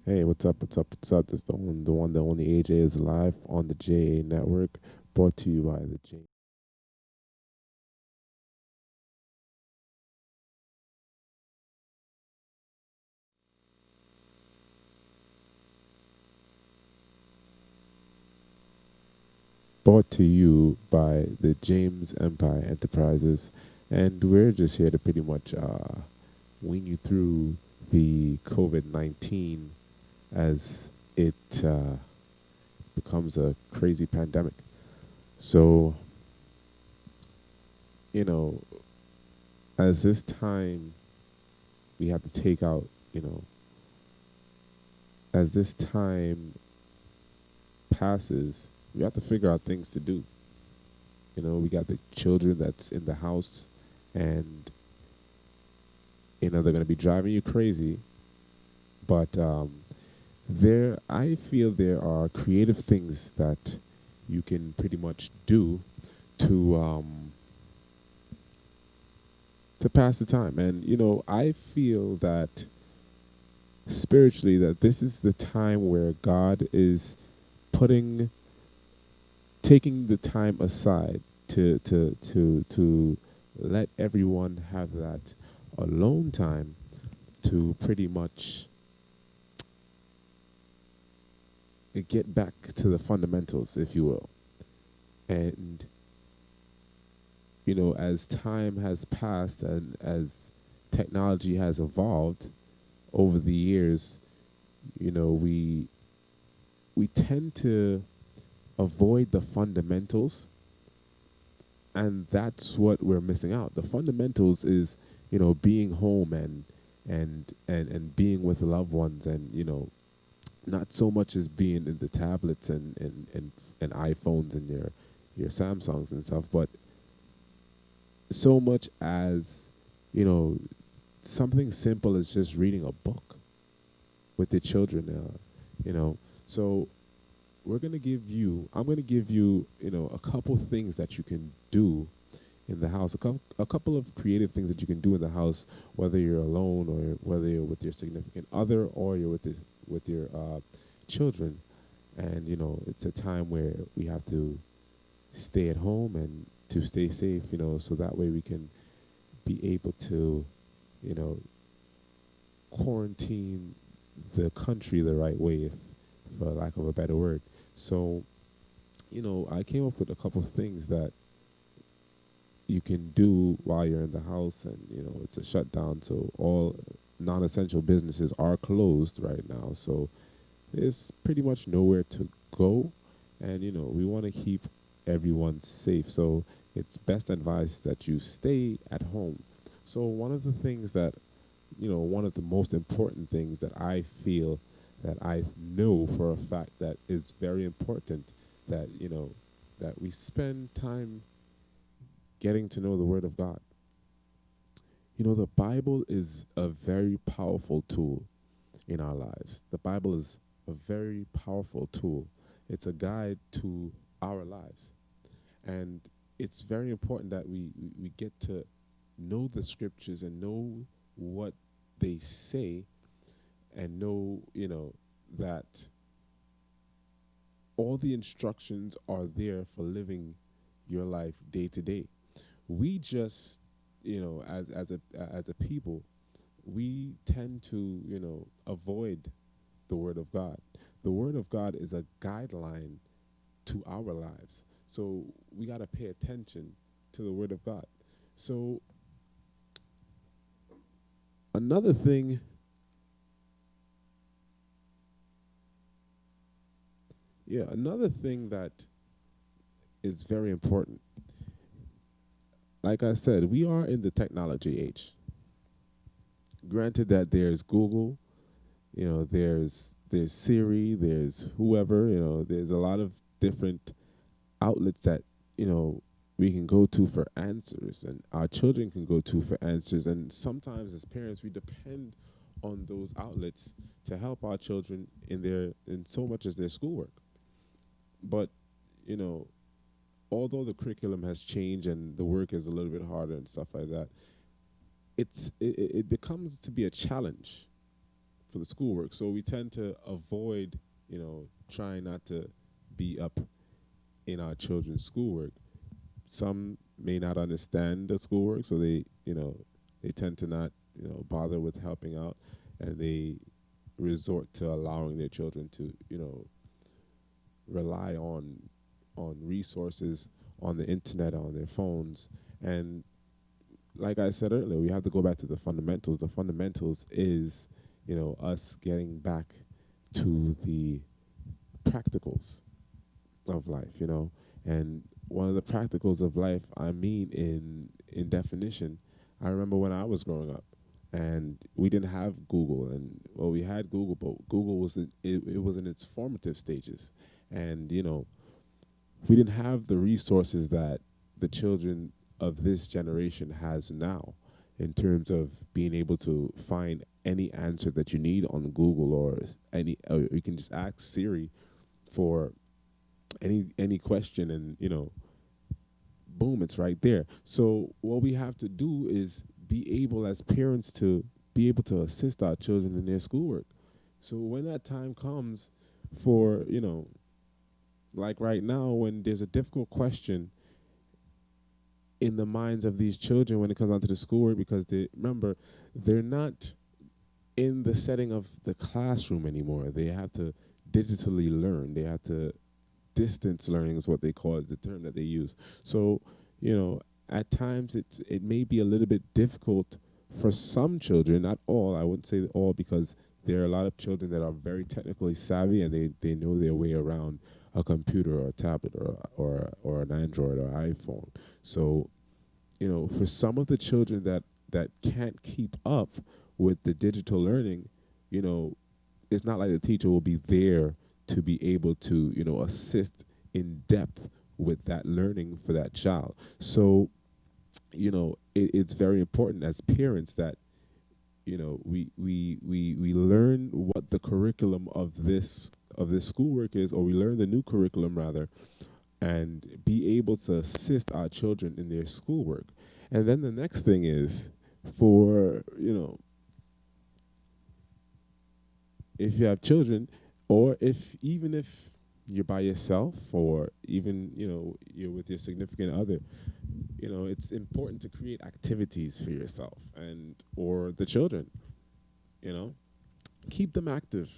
Hey, what's up? What's up? What's up? This the only AJ is live on the JA Network, brought to you by the J. Brought to you by the James Empire Enterprises, and we're just here to pretty much wean you through the COVID-19 as it becomes a crazy pandemic. So, you know, as this time we have to take out, you know, as this time passes, we have to figure out things to do. We got the children that's in the house, and they're going to be driving you crazy. But I feel there are creative things that you can pretty much do to to pass the time. And I feel that spiritually that this is the time where God is putting taking the time aside to let everyone have that alone time to pretty much get back to the fundamentals, if you will. And as time has passed and as technology has evolved over the years, we tend to avoid the fundamentals, and that's what we're missing out. The fundamentals is being home and being with loved ones, and not so much as being in the tablets and iPhones and your Samsungs and stuff, but so much as you know something simple as just reading a book with the children. So I'm gonna give you a couple things that you can do in the house, a couple of creative things that you can do in the house, whether you're alone or whether you're with your significant other or you're with your children. And it's a time where we have to stay at home and to stay safe, so that way we can be able to, you know, quarantine the country the right way, if, for lack of a better word. So, I came up with a couple of things that you can do while you're in the house, and it's a shutdown, so all non-essential businesses are closed right now. So there's pretty much nowhere to go, and we want to keep everyone safe. So it's best advice that you stay at home. So one of the most important things that I feel that I know for a fact that is very important, that that we spend time getting to know the Word of God. The Bible is a very powerful tool in our lives. The Bible is a very powerful tool. It's a guide to our lives. And it's very important that we get to know the scriptures and know what they say, and know, that all the instructions are there for living your life day to day. We just, as a people, we tend to, avoid the Word of God. The Word of God is a guideline to our lives. So we got to pay attention to the Word of God. So another thing, another thing that is very important. Like I said, we are in the technology age. Granted that there's Google, there's Siri, there's whoever, there's a lot of different outlets that you know we can go to for answers, and our children can go to for answers. And sometimes as parents we depend on those outlets to help our children in so much as their schoolwork. But you know although the curriculum has changed and the work is a little bit harder and stuff like that, it becomes to be a challenge for the schoolwork. So we tend to avoid, trying not to be up in our children's schoolwork. Some may not understand the schoolwork, so they tend to not, bother with helping out, and they resort to allowing their children to, rely on resources on the internet, on their phones. And like I said earlier, we have to go back to the fundamentals. The fundamentals is, us getting back to the practicals of life, And one of the practicals of life, I mean, in definition, I remember when I was growing up, and we didn't have Google, and well, we had Google, but Google it was in its formative stages, and we didn't have the resources that the children of this generation has now, in terms of being able to find any answer that you need on Google, or you can just ask Siri for any question, and boom, it's right there. So what we have to do is be able, as parents, to be able to assist our children in their schoolwork. So when that time comes for, like right now, when there's a difficult question in the minds of these children when it comes down to the schoolwork, because remember, they're not in the setting of the classroom anymore. They have to digitally learn. They have to distance learning is what they call it, the term that they use. So, at times it may be a little bit difficult for some children, not all. I wouldn't say all, because there are a lot of children that are very technically savvy, and they know their way around a computer or a tablet or an Android or iPhone. So, for some of the children that can't keep up with the digital learning, it's not like the teacher will be there to be able to, assist in depth with that learning for that child. So, it's very important as parents that, we learn what the curriculum of this schoolwork is, or we learn the new curriculum rather, and be able to assist our children in their schoolwork. And then the next thing is, for, if you have children, or even if you're by yourself, or even, you're with your significant other, it's important to create activities for yourself and or the children. you know Keep them active.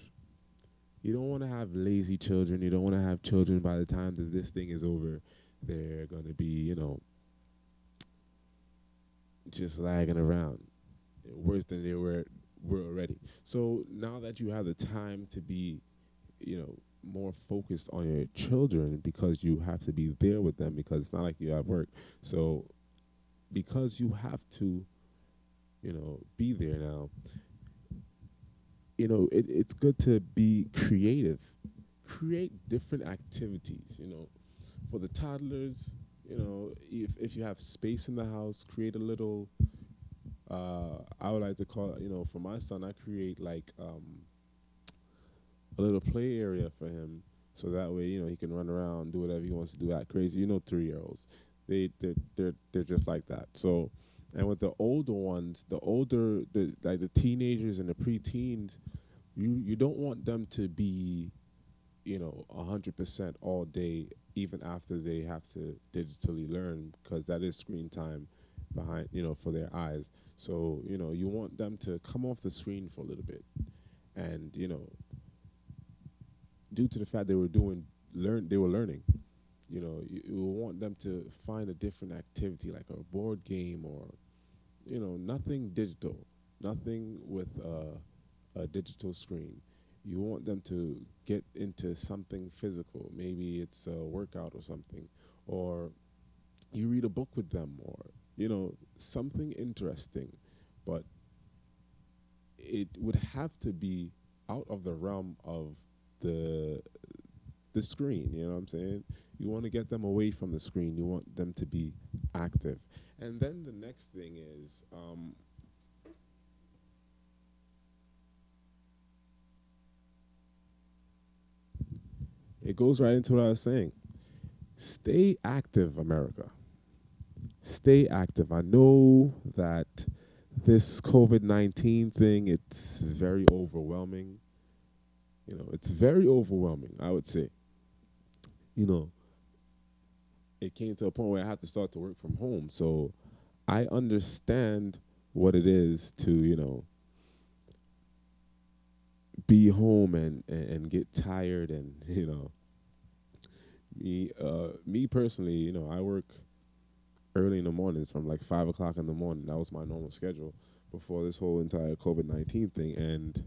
You don't want to have lazy children. You don't want to have children, by the time that this thing is over, they're going to be, just lagging around, worse than they were already. So now that you have the time to be, more focused on your children, because you have to be there with them, because it's not like you have work. So because you have to, be there now, it's good to be creative. Create different activities, for the toddlers. If you have space in the house, create a little, I would like to call it, for my son, I create like a little play area for him, so that way, he can run around, do whatever he wants to do, act crazy. 3-year-olds, they're just like that. So, and with the older ones, the teenagers and the preteens, you don't want them to be, 100% all day, even after they have to digitally learn, because that is screen time behind, for their eyes. So, you want them to come off the screen for a little bit, and, due to the fact they were learning, you want them to find a different activity, like a board game, or, nothing digital, nothing with a digital screen. You want them to get into something physical. Maybe it's a workout or something, or you read a book with them, or, something interesting. But it would have to be out of the realm of the the screen. You know what I'm saying? You want to get them away from the screen. You want them to be active. And then the next thing is, it goes right into what I was saying. Stay active, America. Stay active. I know that This COVID-19 thing, it's very overwhelming. It's very overwhelming, I would say. You know, it came to a point where I had to start to work from home. So I understand what it is to, be home and get tired and, me personally, I work early in the mornings from like 5 o'clock in the morning. That was my normal schedule before this whole entire COVID-19 thing. And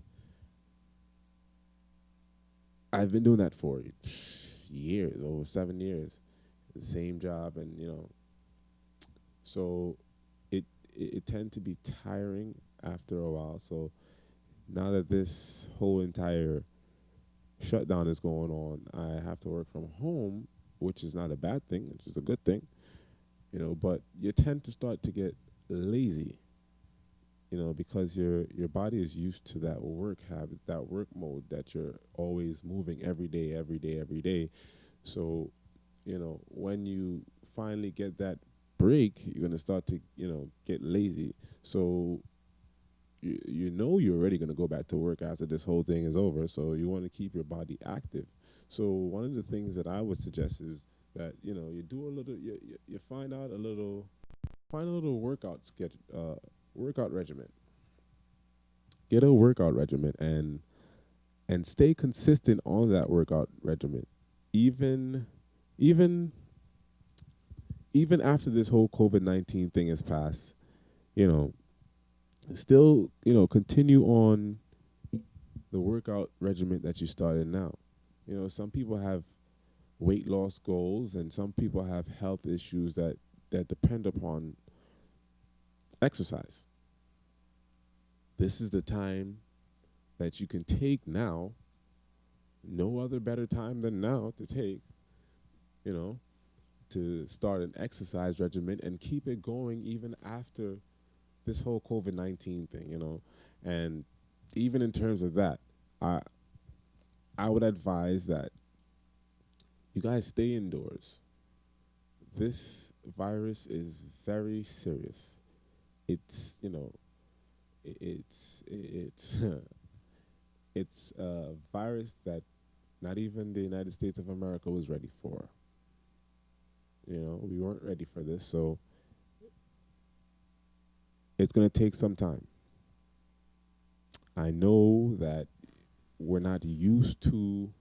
I've been doing that for years, over 7 years, the same job. And, so it tend to be tiring after a while. So now that this whole entire shutdown is going on, I have to work from home, which is not a bad thing, which is a good thing, but you tend to start to get lazy, because your body is used to that work habit, that work mode, that you're always moving every day, every day, every day. So, when you finally get that break, you're gonna start to, get lazy. So you're already going to go back to work after this whole thing is over, so you want to keep your body active. So one of the things that I would suggest is that you do a little, you find a little workout regimen. Get a workout regimen and stay consistent on that workout regimen, even even even after this whole COVID-19 thing has passed. You know, still continue on the workout regimen that you started now. Some people have weight loss goals, and some people have health issues that depend upon exercise. This is the time that you can take now. No other better time than now to take, you know, to start an exercise regimen and keep it going even after this whole COVID-19 thing. And even in terms of that, I I would advise that you guys stay indoors. This virus is very serious. It's it's it's a virus that not even the United States of America was ready for. We weren't ready for this, so it's going to take some time. I know that we're not used to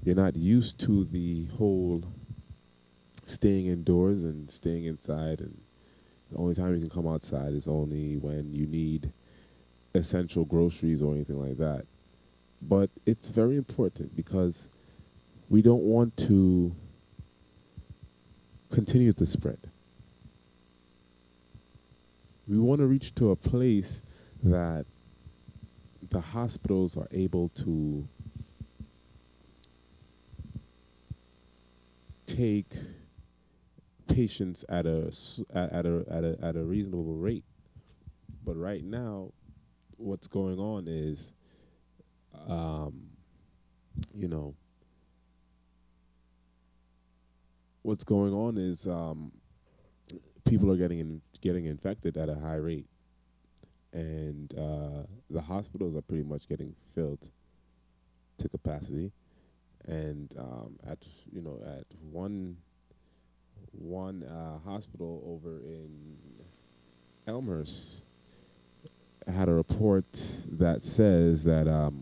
you're not used to the whole staying indoors and staying inside, and the only time you can come outside is only when you need essential groceries or anything like that. But it's very important because we don't want to continue the spread. We want to reach to a place that the hospitals are able to take patients at a reasonable rate. But right now, what's going on is, um, you know, what's going on is people are getting infected at a high rate, and the hospitals are pretty much getting filled to capacity. And at one hospital over in Elmhurst had a report that says that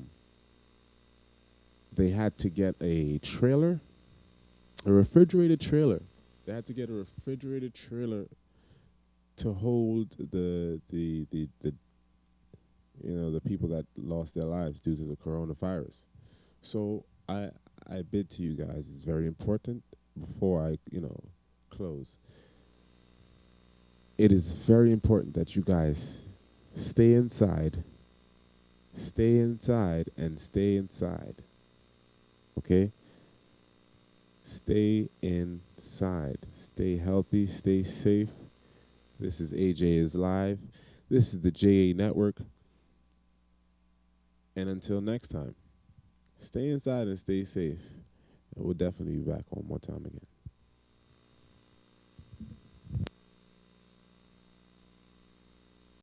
they had to get a refrigerated trailer. They had to get a refrigerated trailer to hold the people that lost their lives due to the coronavirus. So I bid to you guys, it's very important before I close. It is very important that you guys stay inside, and stay inside. Okay? Stay inside. Stay healthy, stay safe. This is AJ is Live. This is the JA Network. And until next time, stay inside and stay safe. And we'll definitely be back one more time again.